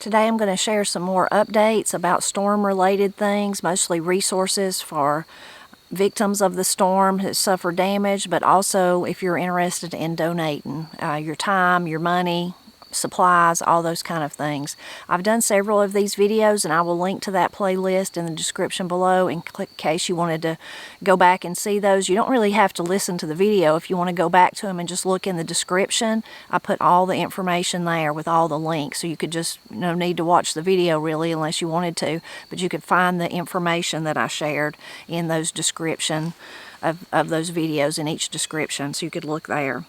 Today I'm going to share some more updates about storm-related things, mostly resources for victims of the storm that suffered damage, but also if you're interested in donating your time, your money, supplies, all those kind of things. I've done several of these videos and I will link to that playlist in the description below in case you wanted to go back and see those. You don't really have to listen to the video. If you want to go back to them and just look in the description, I put all the information there with all the links, so you could just, no need to watch the video really unless you wanted to, but you could find the information that I shared in those description of those videos, in each description, so you could look there.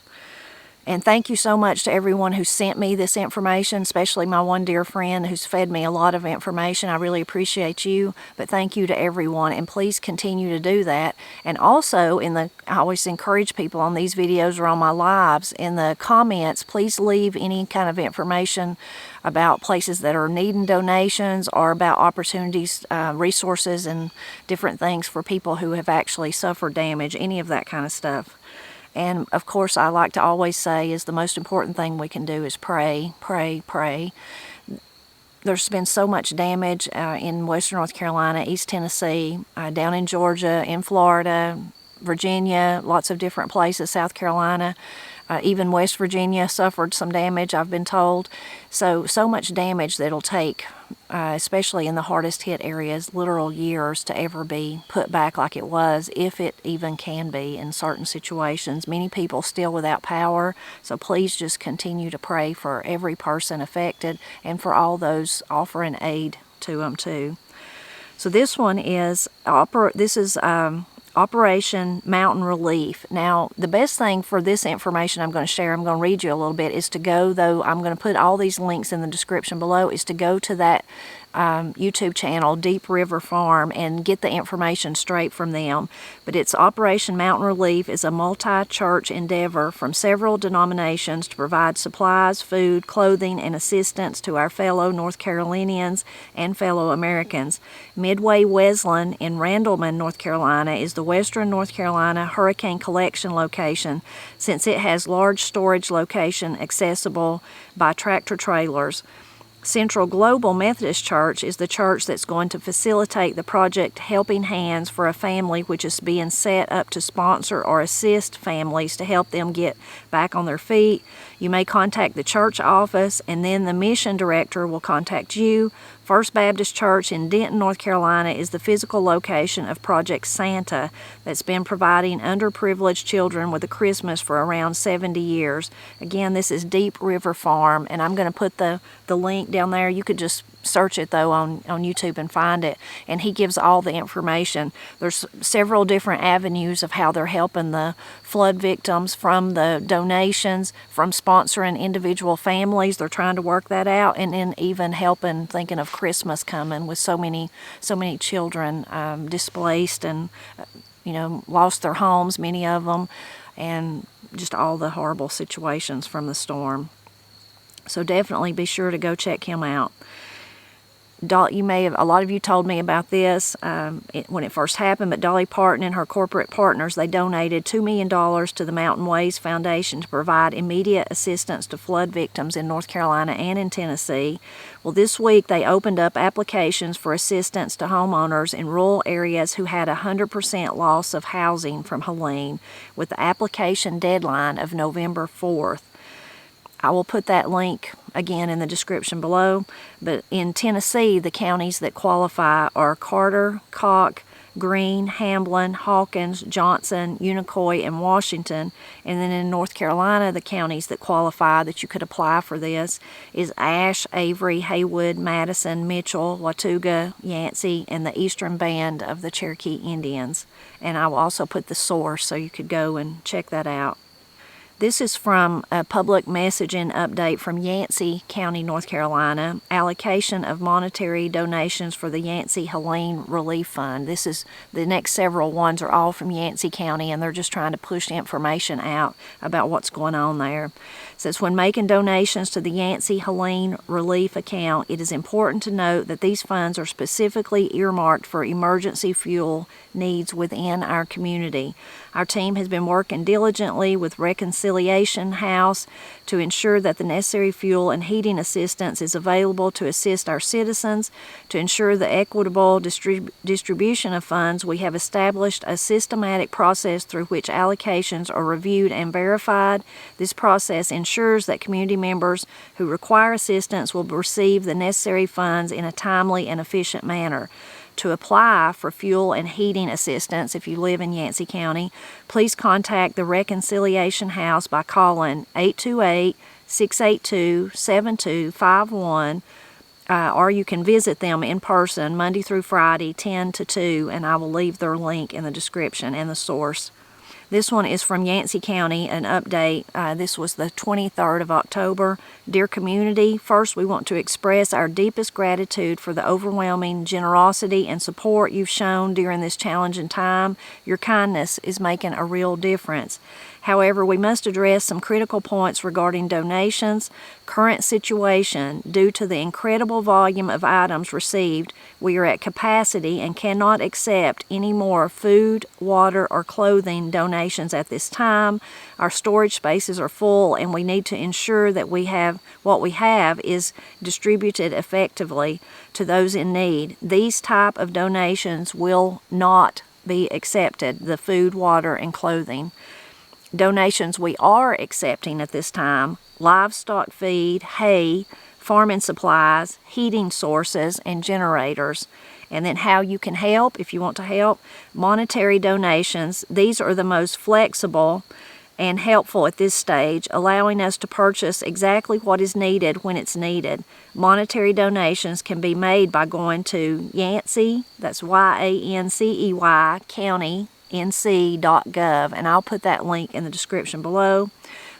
And thank you so much to everyone who sent me this information, especially my one dear friend who's fed me a lot of information. I really appreciate you, but thank you to everyone, and please continue to do that. And also, I always encourage people on these videos or on my lives, in the comments, please leave any kind of information about places that are needing donations, or about opportunities, resources, and different things for people who have actually suffered damage, any of that kind of stuff. And of course, I like to always say is the most important thing we can do is pray, pray, pray. There's been so much damage in western North Carolina, East Tennessee, down in Georgia, in Florida, Virginia, lots of different places, South Carolina. Even West Virginia suffered some damage, I've been told. So much damage that it'll take, especially in the hardest hit areas, literal years to ever be put back like it was, if it even can be in certain situations. Many people still without power, so please just continue to pray for every person affected and for all those offering aid to them too. So this one is, Operation Mountain Relief. Now, the best thing for this information I'm going to share, I'm going to read you a little bit, is to go, though I'm going to put all these links in the description below, is to go to that YouTube channel, Deep River Farm, and get the information straight from them. But it's Operation Mountain Relief is a multi-church endeavor from several denominations to provide supplies, food, clothing, and assistance to our fellow North Carolinians and fellow Americans. Midway Wesleyan in Randleman, North Carolina, is the Western North Carolina hurricane collection location, since it has large storage location accessible by tractor trailers. Central Global Methodist Church is the church that's going to facilitate the project Helping Hands for a family, which is being set up to sponsor or assist families to help them get back on their feet. You may contact the church office, and then the mission director will contact you. First Baptist Church in Denton, North Carolina is the physical location of Project Santa that's been providing underprivileged children with a Christmas for around 70 years. Again, this is Deep River Farm, and I'm going to put the link down there. You could just search it though on YouTube and find it, and he gives all the information. There's several different avenues of how they're helping the flood victims, from the donations, from sponsoring individual families. They're trying to work that out, and then even helping, thinking of Christmas coming with so many children displaced and lost their homes, many of them, and just all the horrible situations from the storm. So definitely be sure to go check him out. A lot of you told me about this when it first happened, but Dolly Parton and her corporate partners, they donated $2 million to the Mountain Ways Foundation to provide immediate assistance to flood victims in North Carolina and in Tennessee. Well, this week they opened up applications for assistance to homeowners in rural areas who had 100% loss of housing from Helene, with the application deadline of November 4th. I will put that link again in the description below. But in Tennessee, the counties that qualify are Carter, Cocke, Greene, Hamblin, Hawkins, Johnson, Unicoi, and Washington. And then in North Carolina, the counties that qualify that you could apply for this is Ashe, Avery, Haywood, Madison, Mitchell, Watauga, Yancey, and the Eastern Band of the Cherokee Indians. And I will also put the source so you could go and check that out. This is from a public messaging update from Yancey County, North Carolina. Allocation of monetary donations for the Yancey Helene Relief Fund. This is, the next several ones are all from Yancey County, and they're just trying to push information out about what's going on there. says, when making donations to the Yancey Helene Relief Account, it is important to note that these funds are specifically earmarked for emergency fuel needs within our community. Our team has been working diligently with Reconciliation House to ensure that the necessary fuel and heating assistance is available to assist our citizens. To ensure the equitable distribution of funds, we have established a systematic process through which allocations are reviewed and verified. This process ensures that community members who require assistance will receive the necessary funds in a timely and efficient manner. To apply for fuel and heating assistance, if you live in Yancey County, please contact the Reconciliation House by calling 828-682-7251, or you can visit them in person Monday through Friday, 10 to 2, and I will leave their link in the description and the source. This one is from Yancey County, an update. This was the 23rd of October. Dear community, first we want to express our deepest gratitude for the overwhelming generosity and support you've shown during this challenging time. Your kindness is making a real difference. However, we must address some critical points regarding donations. Current situation, due to the incredible volume of items received, we are at capacity and cannot accept any more food, water, or clothing donations at this time. Our storage spaces are full, and we need to ensure that what we have is distributed effectively to those in need. These type of donations will not be accepted, the food, water, and clothing. Donations we are accepting at this time: livestock feed, hay, farming supplies, heating sources, and generators. And then how you can help, if you want to help: monetary donations. These are the most flexible and helpful at this stage, allowing us to purchase exactly what is needed when it's needed. Monetary donations can be made by going to Yancey, that's Y-A-N-C-E-Y, County, nc.gov, and I'll put that link in the description below.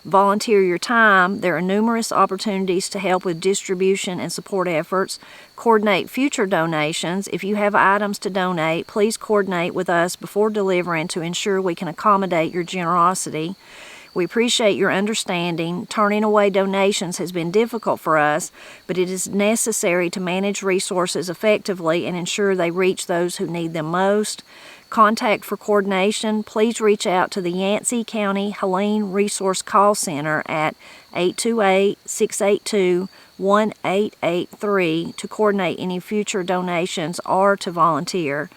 Volunteer your time. There are numerous opportunities to help with distribution and support efforts. Coordinate future donations. If you have items to donate, please coordinate with us before delivering to ensure we can accommodate your generosity. We appreciate your understanding. Turning away donations has been difficult for us, but it is necessary to manage resources effectively and ensure they reach those who need them most. Contact for coordination. Please reach out to the Yancey County Helene Resource Call Center at 828-682-1883 to coordinate any future donations or to volunteer.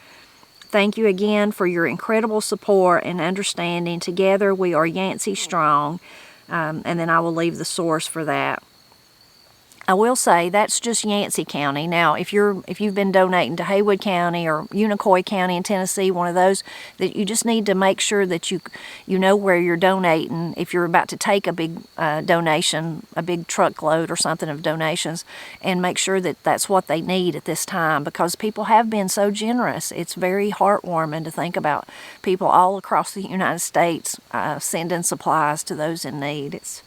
Thank you again for your incredible support and understanding. Together we are Yancey Strong, and then I will leave the source for that. I will say that's just Yancey County. Now, if you've been donating to Haywood County or Unicoi County in Tennessee, one of those, that you just need to make sure that you know where you're donating. If you're about to take a big donation, a big truckload or something of donations, and make sure that that's what they need at this time, because people have been so generous. It's very heartwarming to think about people all across the United States sending supplies to those in need. It's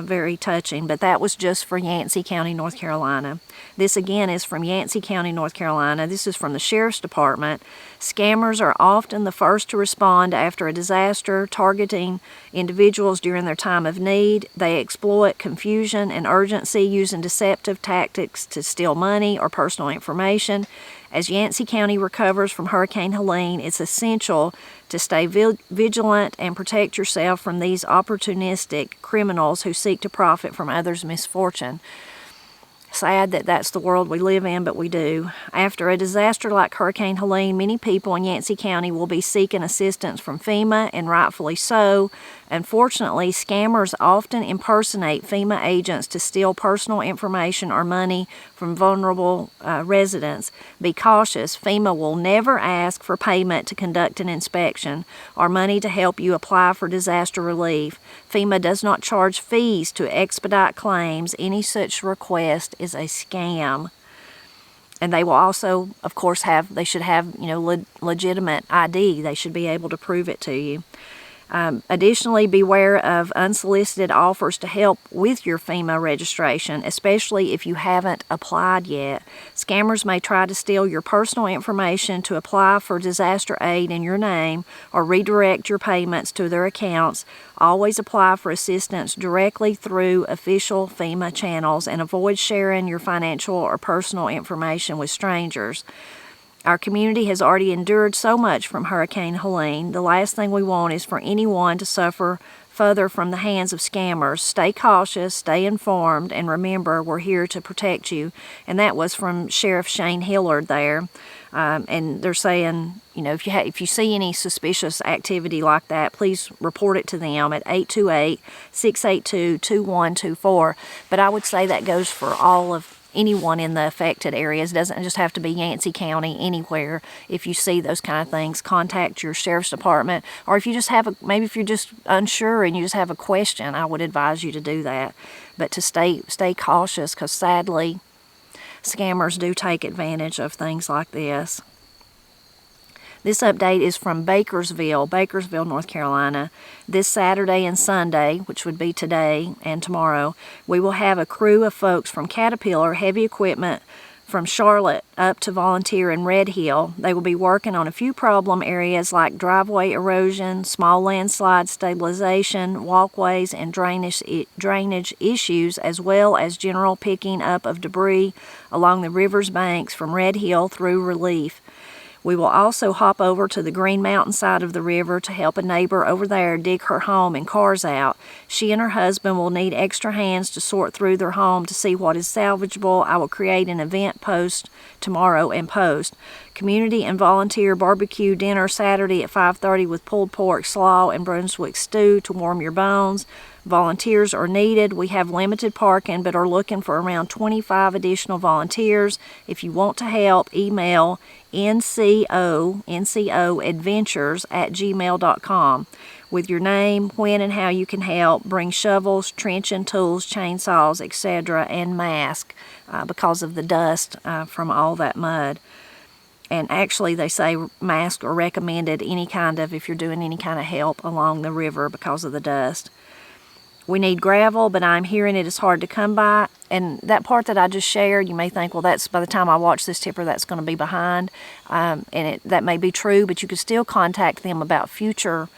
very touching, but that was just for Yancey County, North Carolina. This again is from Yancey County, North Carolina. This is from the Sheriff's Department. Scammers are often the first to respond after a disaster, targeting individuals during their time of need. They exploit confusion and urgency using deceptive tactics to steal money or personal information. As Yancey County recovers from Hurricane Helene, it's essential to stay vigilant and protect yourself from these opportunistic criminals who seek to profit from others' misfortune. Sad that that's the world we live in, but we do. After a disaster like Hurricane Helene, many people in Yancey County will be seeking assistance from FEMA, and rightfully so. Unfortunately, scammers often impersonate FEMA agents to steal personal information or money from vulnerable residents. Be cautious. FEMA will never ask for payment to conduct an inspection or money to help you apply for disaster relief. FEMA does not charge fees to expedite claims. Any such request is a scam. And they will also, of course, they should have, legitimate ID. They should be able to prove it to you. Additionally, beware of unsolicited offers to help with your FEMA registration, especially if you haven't applied yet. Scammers may try to steal your personal information to apply for disaster aid in your name or redirect your payments to their accounts. Always apply for assistance directly through official FEMA channels and avoid sharing your financial or personal information with strangers. Our community has already endured so much from Hurricane Helene. The last thing we want is for anyone to suffer further from the hands of scammers. Stay cautious, stay informed, and remember, we're here to protect you. And that was from Sheriff Shane Hillard there. And they're saying, you know, if you see any suspicious activity like that, please report it to them at 828-682-2124. But I would say that goes for all of anyone in the affected areas. It doesn't just have to be Yancey County, anywhere. If you see those kind of things, contact your sheriff's department. Or if you just have maybe if you're just unsure and you just have a question, I would advise you to do that. But to stay cautious, because sadly, scammers do take advantage of things like this. This update is from Bakersville, North Carolina. This Saturday and Sunday, which would be today and tomorrow, we will have a crew of folks from Caterpillar Heavy Equipment from Charlotte up to volunteer in Red Hill. They will be working on a few problem areas like driveway erosion, small landslide stabilization, walkways, and drainage issues, as well as general picking up of debris along the river's banks from Red Hill through relief. We will also hop over to the Green Mountain side of the river to help a neighbor over there dig her home and cars out. She and her husband will need extra hands to sort through their home to see what is salvageable. I will create an event post tomorrow and post. Community and volunteer barbecue dinner Saturday at 5:30 with pulled pork, slaw, and Brunswick stew to warm your bones. Volunteers are needed. We have limited parking, but are looking for around 25 additional volunteers. If you want to help, email ncoadventures@gmail.com with your name, when and how you can help. Bring shovels, trenching tools, chainsaws, etc., and mask because of the dust from all that mud. And actually, they say masks are recommended if you're doing any kind of help along the river because of the dust. We need gravel, but I'm hearing it is hard to come by. And that part that I just shared, you may think, well, that's by the time I watch this tipper, that's going to be behind. That may be true, but you could still contact them about future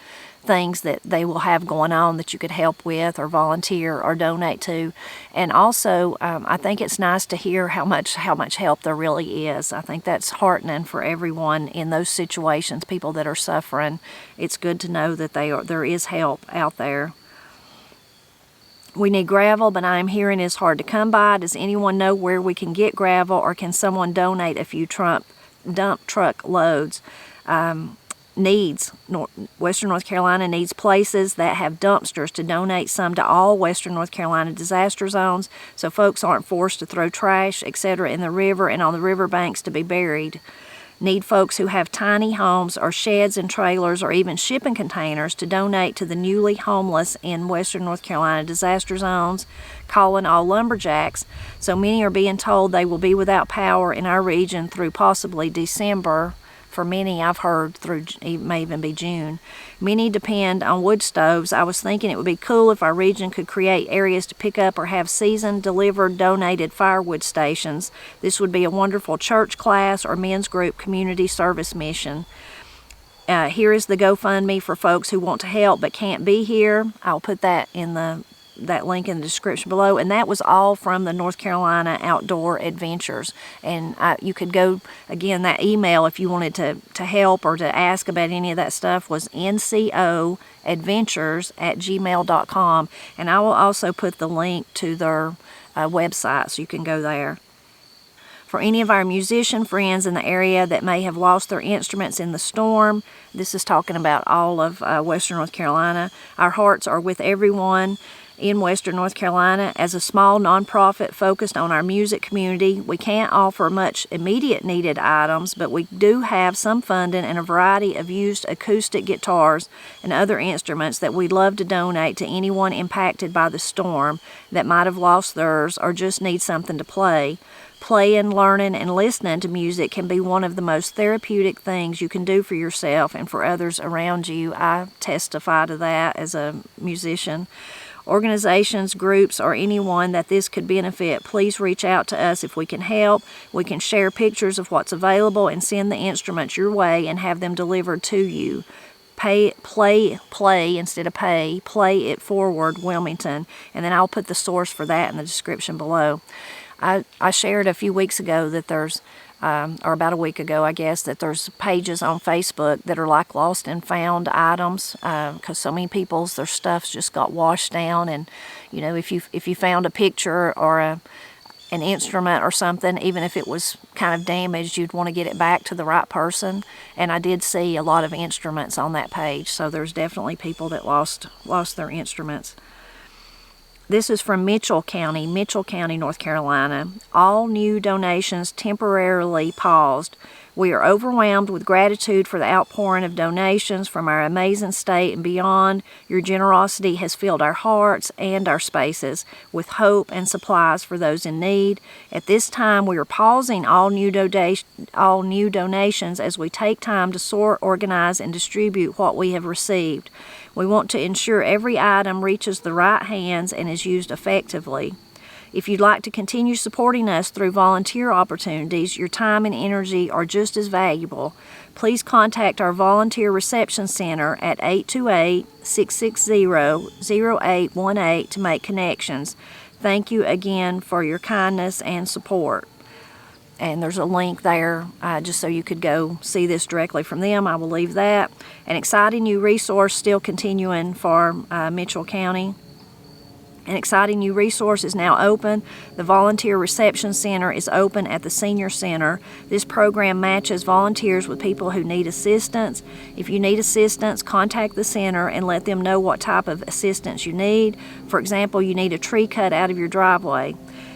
things that they will have going on that you could help with or volunteer or donate to. And also, I think it's nice to hear how much help there really is. I think that's heartening for everyone in those situations, people that are suffering. It's good to know that there is help out there. We need gravel, but I'm hearing it's hard to come by. Does anyone know where we can get gravel, or can someone donate a few dump truck loads? Western North Carolina needs places that have dumpsters to donate some to all Western North Carolina disaster zones, so folks aren't forced to throw trash, etc., in the river and on the riverbanks to be buried. Need folks who have tiny homes or sheds and trailers or even shipping containers to donate to the newly homeless in Western North Carolina disaster zones, calling all lumberjacks. So many are being told they will be without power in our region through possibly December. For many, I've heard it may even be June. Many depend on wood stoves. I was thinking it would be cool if our region could create areas to pick up or have seasoned, delivered, donated firewood stations. This would be a wonderful church class or men's group community service mission. Here is the GoFundMe for folks who want to help but can't be here. I'll put that link in the description below, and that was all from the North Carolina Outdoor Adventures. And you could go, again, that email if you wanted to help or to ask about any of that stuff was ncoadventures@gmail.com, and I will also put the link to their website so you can go there. For any of our musician friends in the area that may have lost their instruments in the storm, this is talking about all of Western North Carolina, our hearts are with everyone in Western North Carolina. As a small nonprofit focused on our music community, we can't offer much immediate needed items, but we do have some funding and a variety of used acoustic guitars and other instruments that we'd love to donate to anyone impacted by the storm that might have lost theirs or just need something to play. Playing, learning, and listening to music can be one of the most therapeutic things you can do for yourself and for others around you. I testify to that as a musician. Organizations, groups, or anyone that this could benefit, please reach out to us if we can help. We can share pictures of what's available and send the instruments your way and have them delivered to you. Play instead of pay. Play It Forward Wilmington, and then I'll put the source for that in the description below. I shared a few weeks ago that there's, or about a week ago, I guess, that there's pages on Facebook that are like lost and found items, because so many people's, their stuff's just got washed down, and you know, if you found a picture or an instrument or something, even if it was kind of damaged, you'd want to get it back to the right person. And I did see a lot of instruments on that page, so there's definitely people that lost their instruments. This is from Mitchell County, North Carolina. All new donations temporarily paused. We are overwhelmed with gratitude for the outpouring of donations from our amazing state and beyond. Your generosity has filled our hearts and our spaces with hope and supplies for those in need. At this time, we are pausing all new donations as we take time to sort, organize, and distribute what we have received. We want to ensure every item reaches the right hands and is used effectively. If you'd like to continue supporting us through volunteer opportunities, your time and energy are just as valuable. Please contact our Volunteer Reception Center at 828-660-0818 to make connections. Thank you again for your kindness and support. And there's a link there just so you could go see this directly from them. I will leave that. An exciting new resource still continuing for Mitchell County. An exciting new resource is now open. The Volunteer Reception Center is open at the Senior Center. This program matches volunteers with people who need assistance. If you need assistance, contact the center and let them know what type of assistance you need. For example, you need a tree cut out of your driveway.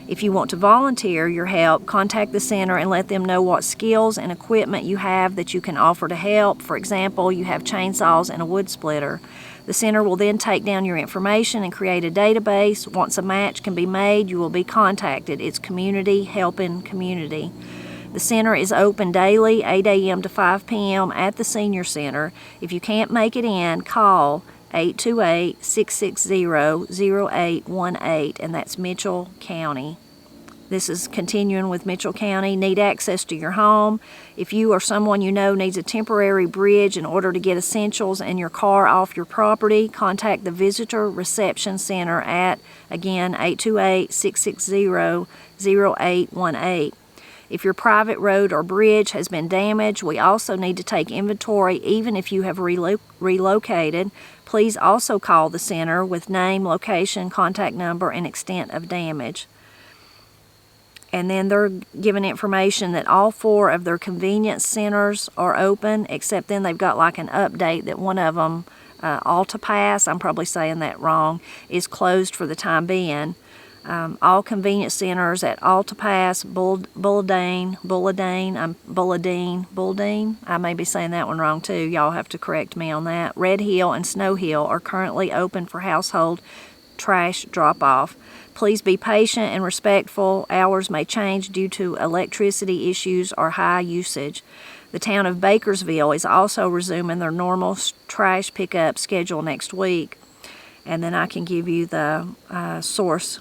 If you want to volunteer your help, contact the center and let them know what skills and equipment you have that you can offer to help. For example, you have chainsaws and a wood splitter. The center will then take down your information and create a database. Once a match can be made, you will be contacted. It's community helping community. The center is open daily, 8 a.m. to 5 p.m. at the Senior Center. If you can't make it in, call 828-660-0818, and that's Mitchell County. This is continuing with Mitchell County. Need access to your home. If you or someone you know needs a temporary bridge in order to get essentials and your car off your property, contact the Visitor Reception Center at, again, 828-660-0818. If your private road or bridge has been damaged, we also need to take inventory even if you have relocated. Please also call the center with name, location, contact number, and extent of damage. And then they're giving information that all 4 of their convenience centers are open, except then they've got like an update that one of them, AltaPass, I'm probably saying that wrong, is closed for the time being. All convenience centers at AltaPass, Bulladine, I may be saying that one wrong too. Y'all have to correct me on that. Red Hill and Snow Hill are currently open for household trash drop-off. Please be patient and respectful. Hours may change due to electricity issues or high usage. The town of Bakersville is also resuming their normal trash pickup schedule next week. And then I can give you the source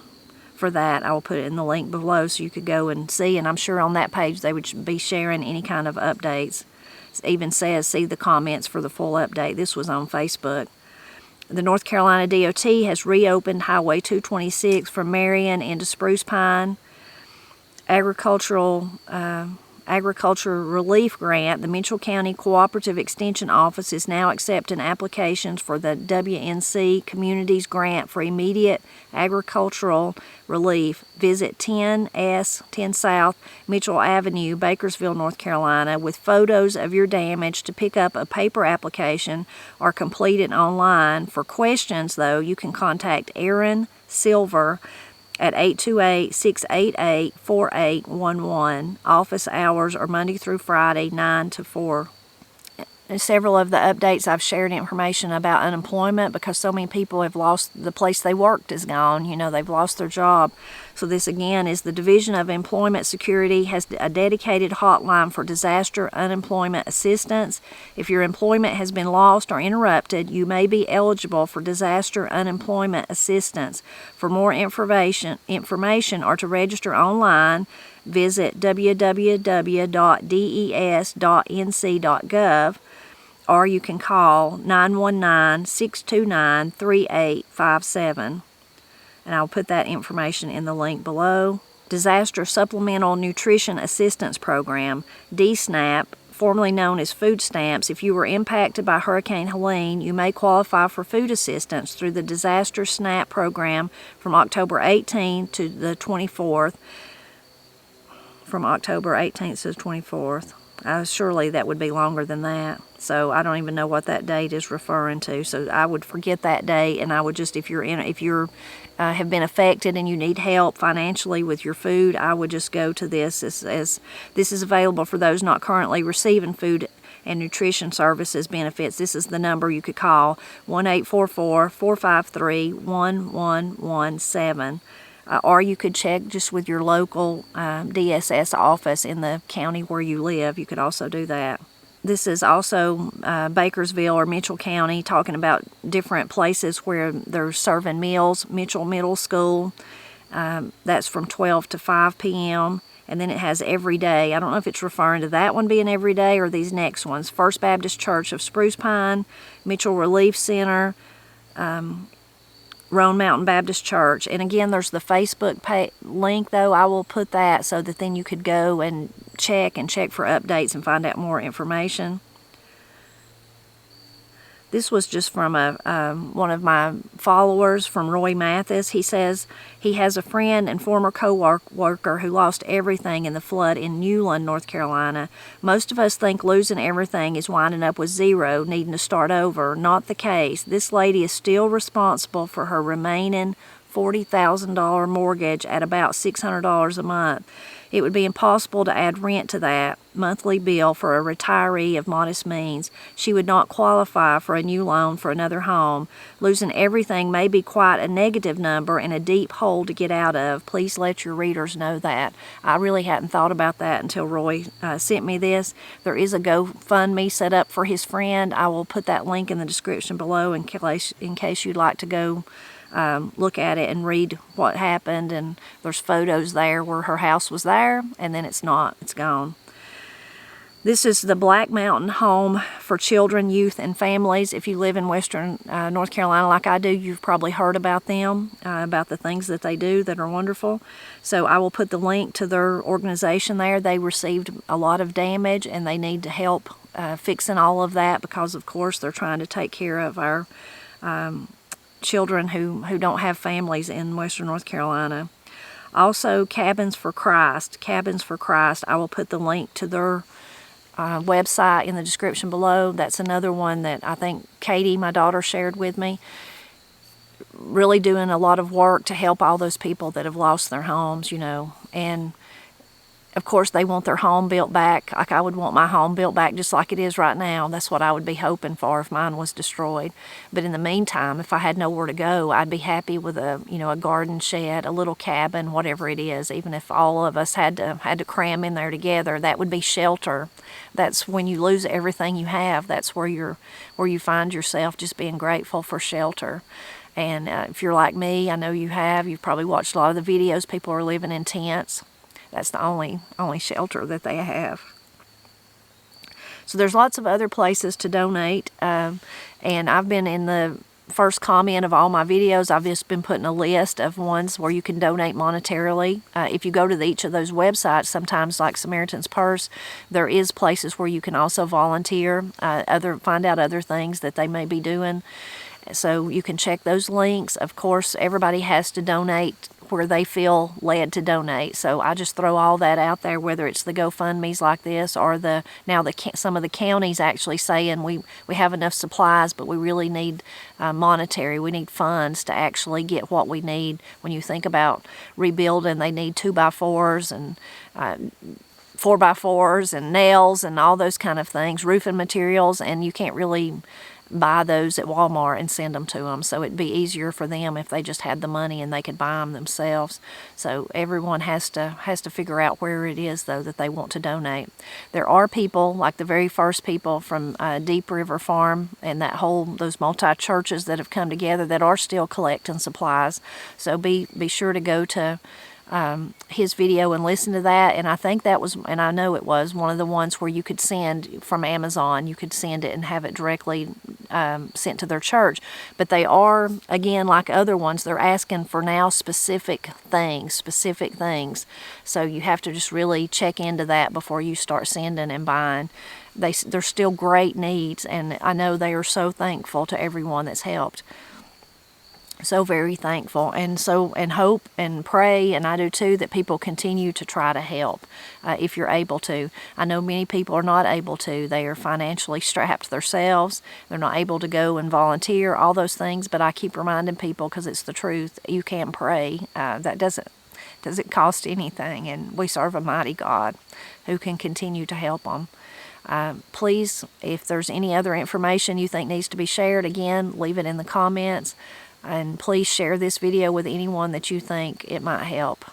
for that. I will put it in the link below so you could go and see. And I'm sure on that page they would be sharing any kind of updates. It even says, see the comments for the full update. This was on Facebook. The North Carolina DOT has reopened Highway 226 from Marion into Spruce Pine. Agricultural Agriculture Relief Grant, the Mitchell County Cooperative Extension Office is now accepting applications for the WNC Communities Grant for immediate agricultural relief. Visit 10 South Mitchell Avenue, Bakersville, North Carolina, with photos of your damage to pick up a paper application or complete it online. For questions, though, you can contact Aaron Silver at 828-688-4811. Office hours are Monday through Friday, 9 to 4. And several of the updates I've shared information about unemployment because so many people have lost the place they worked is gone. You know, they've lost their job. So this again is the Division of Employment Security has a dedicated hotline for disaster unemployment assistance. If your employment has been lost or interrupted, you may be eligible for disaster unemployment assistance. For more information or to register online, visit www.des.nc.gov. or you can call 919-629-3857. And I'll put that information in the link below. Disaster Supplemental Nutrition Assistance Program, DSNAP, formerly known as food stamps. If you were impacted by Hurricane Helene, you may qualify for food assistance through the Disaster SNAP program from October 18th to the 24th. From October 18th to the 24th. Surely that would be longer than that. So I don't even know what that date is referring to. So I would forget that date, and I would just, if you're have been affected and you need help financially with your food, I would just go to this. As this is available for those not currently receiving food and nutrition services benefits. This is the number you could call, 1-844-453-1117. Or you could check just with your local DSS office in the county where you live. You could also do that. This is also Bakersville or Mitchell County, talking about different places where they're serving meals. Mitchell Middle School, that's from 12 to 5 p.m. And then it has every day. I don't know if it's referring to that one being every day or these next ones. First Baptist Church of Spruce Pine, Mitchell Relief Center, Roan Mountain Baptist Church. And again, there's the Facebook link, though. I will put that so that then you could go and check for updates and find out more information. This was just from one of my followers, from Roy Mathis. He says he has a friend and former co-worker who lost everything in the flood in Newland, North Carolina. Most of us think losing everything is winding up with zero, needing to start over. Not the case. This lady is still responsible for her remaining $40,000 mortgage at about $600 a month. It would be impossible to add rent to that monthly bill for a retiree of modest means. She would not qualify for a new loan for another home. Losing everything may be quite a negative number and a deep hole to get out of. Please let your readers know that. I really hadn't thought about that until Roy sent me this. There is a GoFundMe set up for his friend. I will put that link in the description below in case you'd like to go look at it and read what happened. And there's photos there where her house was there, and then it's not. It's gone. This is the Black Mountain Home for Children, Youth, and Families. If you live in western North Carolina like I do, you've probably heard about them, about the things that they do that are wonderful. So I will put the link to their organization there. They received a lot of damage, and they need help fixing all of that because, of course, they're trying to take care of our children who don't have families in western North Carolina. Also, Cabins for Christ. Cabins for Christ, I will put the link to their website in the description below. That's another one that I think Katie, my daughter, shared with me. Really doing a lot of work to help all those people that have lost their homes, and of course they want their home built back. Like I would want my home built back just like it is right now. That's what I would be hoping for if mine was destroyed. But in the meantime, if I had nowhere to go, I'd be happy with a garden shed, a little cabin, whatever it is. Even if all of us had to cram in there together, that would be shelter. That's when you lose everything you have. That's where you find yourself just being grateful for shelter. And if you're like me, I know you've probably watched a lot of the videos. People are living in tents. That's the only shelter that they have. So there's lots of other places to donate, and I've been in the first comment of all my videos, I've just been putting a list of ones where you can donate monetarily. If you go to each of those websites, sometimes like Samaritan's Purse, there is places where you can also volunteer, find out other things that they may be doing. So you can check those links. Of course, everybody has to donate where they feel led to donate. So I just throw all that out there, whether it's the GoFundMe's like this or some of the counties actually saying we have enough supplies, but we really need monetary. We need funds to actually get what we need. When you think about rebuilding, they need 2x4s and 4x4s and nails and all those kind of things, roofing materials, and you can't really buy those at Walmart and send them to them. So it'd be easier for them if they just had the money and they could buy them themselves. So everyone has to figure out where it is, though, that they want to donate. There are people, like the very first people from Deep River Farm and those multi-churches that have come together that are still collecting supplies. So be sure to go to his video and listen to that. And I think that was, and I know it was, one of the ones where you could send from Amazon. You could send it and have it directly sent to their church. But they are, again, like other ones, they're asking for now specific things. So you have to just really check into that before you start sending and buying. They're still great needs, and I know they are so thankful to everyone that's helped. So very thankful, and hope and pray, and I do too, that people continue to try to help if you're able to. I know many people are not able to. They are financially strapped themselves. They're not able to go and volunteer, all those things, but I keep reminding people, because it's the truth, you can pray. That doesn't cost anything, and we serve a mighty God who can continue to help them. Please, if there's any other information you think needs to be shared, again, leave it in the comments. And please share this video with anyone that you think it might help.